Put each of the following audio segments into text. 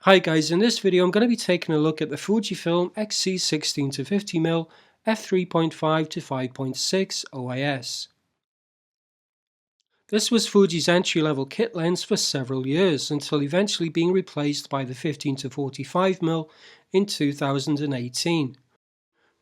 Hi guys, in this video I'm going to be taking a look at the Fujifilm XC 16 to 50mm f3.5 to 5.6 OIS. This was Fuji's entry-level kit lens for several years until eventually being replaced by the 15 to 45mm in 2018.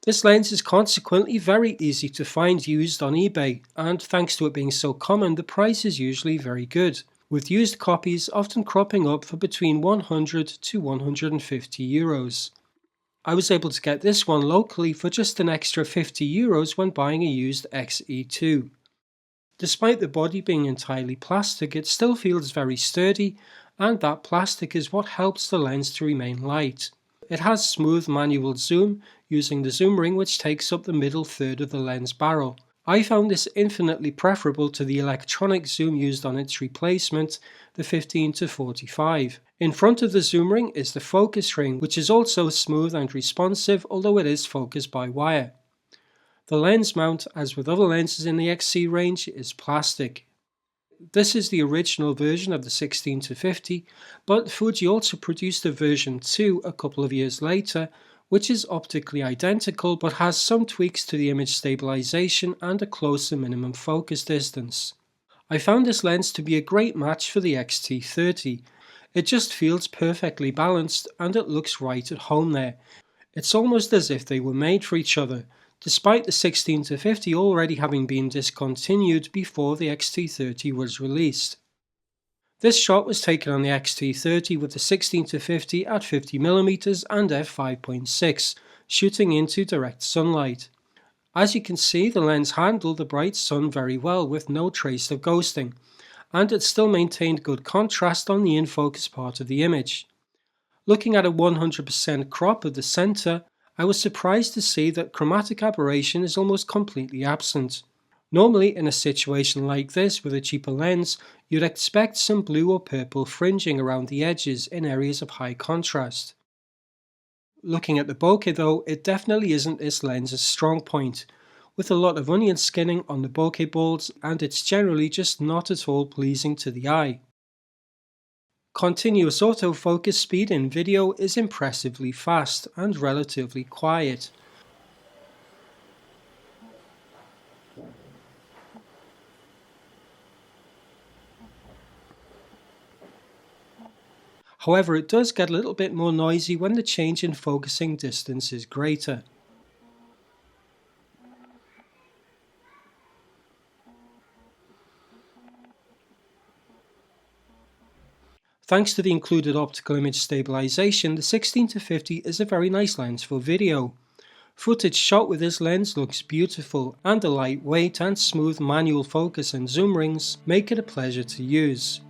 This lens is consequently very easy to find used on eBay, and thanks to it being so common, the price is usually very good, with used copies often cropping up for between 100 to 150 euros. I was able to get this one locally for just an extra 50 euros when buying a used XE2. Despite the body being entirely plastic, it still feels very sturdy, and that plastic is what helps the lens to remain light. It has smooth manual zoom using the zoom ring, which takes up the middle third of the lens barrel. I found this infinitely preferable to the electronic zoom used on its replacement, the 15 to 45. In front of the zoom ring is the focus ring, which is also smooth and responsive, although it is focused by wire. The lens mount, as with other lenses in the XC range, is plastic. This is the original version of the 16 to 50, but Fuji also produced a version 2 a couple of years later, which is optically identical but has some tweaks to the image stabilization and a closer minimum focus distance. I found this lens to be a great match for the XT30. It just feels perfectly balanced and it looks right at home there. It's almost as if they were made for each other, despite the 16 to 50 already having been discontinued before the XT30 was released. This shot was taken on the XT30 with the 16 to 50 at 50mm and f5.6, shooting into direct sunlight. As you can see, the lens handled the bright sun very well with no trace of ghosting, and it still maintained good contrast on the in-focus part of the image. Looking at a 100% crop of the center, I was surprised to see that chromatic aberration is almost completely absent. Normally, in a situation like this with a cheaper lens, you'd expect some blue or purple fringing around the edges in areas of high contrast. Looking at the bokeh though, it definitely isn't this lens's strong point, with a lot of onion skinning on the bokeh balls, and it's generally just not at all pleasing to the eye. Continuous autofocus speed in video is impressively fast and relatively quiet. However, it does get a little bit more noisy when the change in focusing distance is greater. Thanks to the included optical image stabilization, the 16 to 50 is a very nice lens for video. Footage shot with this lens looks beautiful, and the lightweight and smooth manual focus and zoom rings make it a pleasure to use.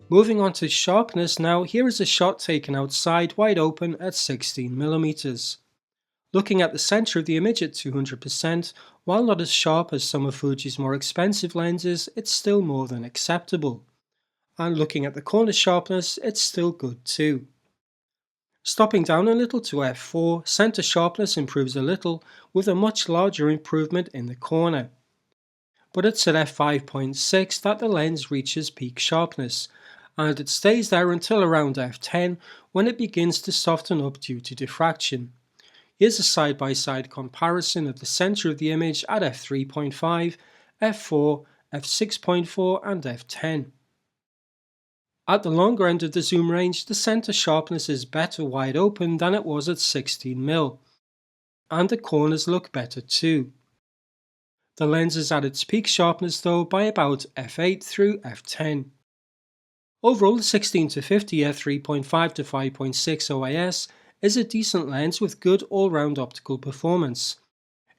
Moving on to sharpness now, here is a shot taken outside wide open at 16mm. Looking at the center of the image at 200%, while not as sharp as some of Fuji's more expensive lenses, it's still more than acceptable. And looking at the corner sharpness, it's still good too. Stopping down a little to f4, center sharpness improves a little, with a much larger improvement in the corner. but it's at f5.6 that the lens reaches peak sharpness, and it stays there until around f10 when it begins to soften up due to diffraction. Here's a side-by-side comparison of the center of the image at f3.5, f4, f6.4 and f10. At the longer end of the zoom range, the center sharpness is better wide open than it was at 16mm, and the corners look better too. The lens is at its peak sharpness though by about f8 through f10. Overall, the 16-50 f3.5 to 5.6 OIS is a decent lens with good all-round optical performance.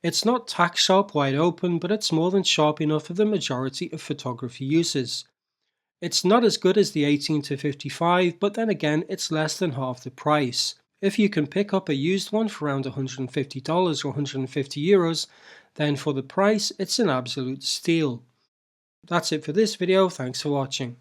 It's not tack sharp wide open, but it's more than sharp enough for the majority of photography uses. It's not as good as the 18-55, but then again it's less than half the price. If you can pick up a used one for around $150 or €150, then for the price it's an absolute steal. That's it for this video, thanks for watching.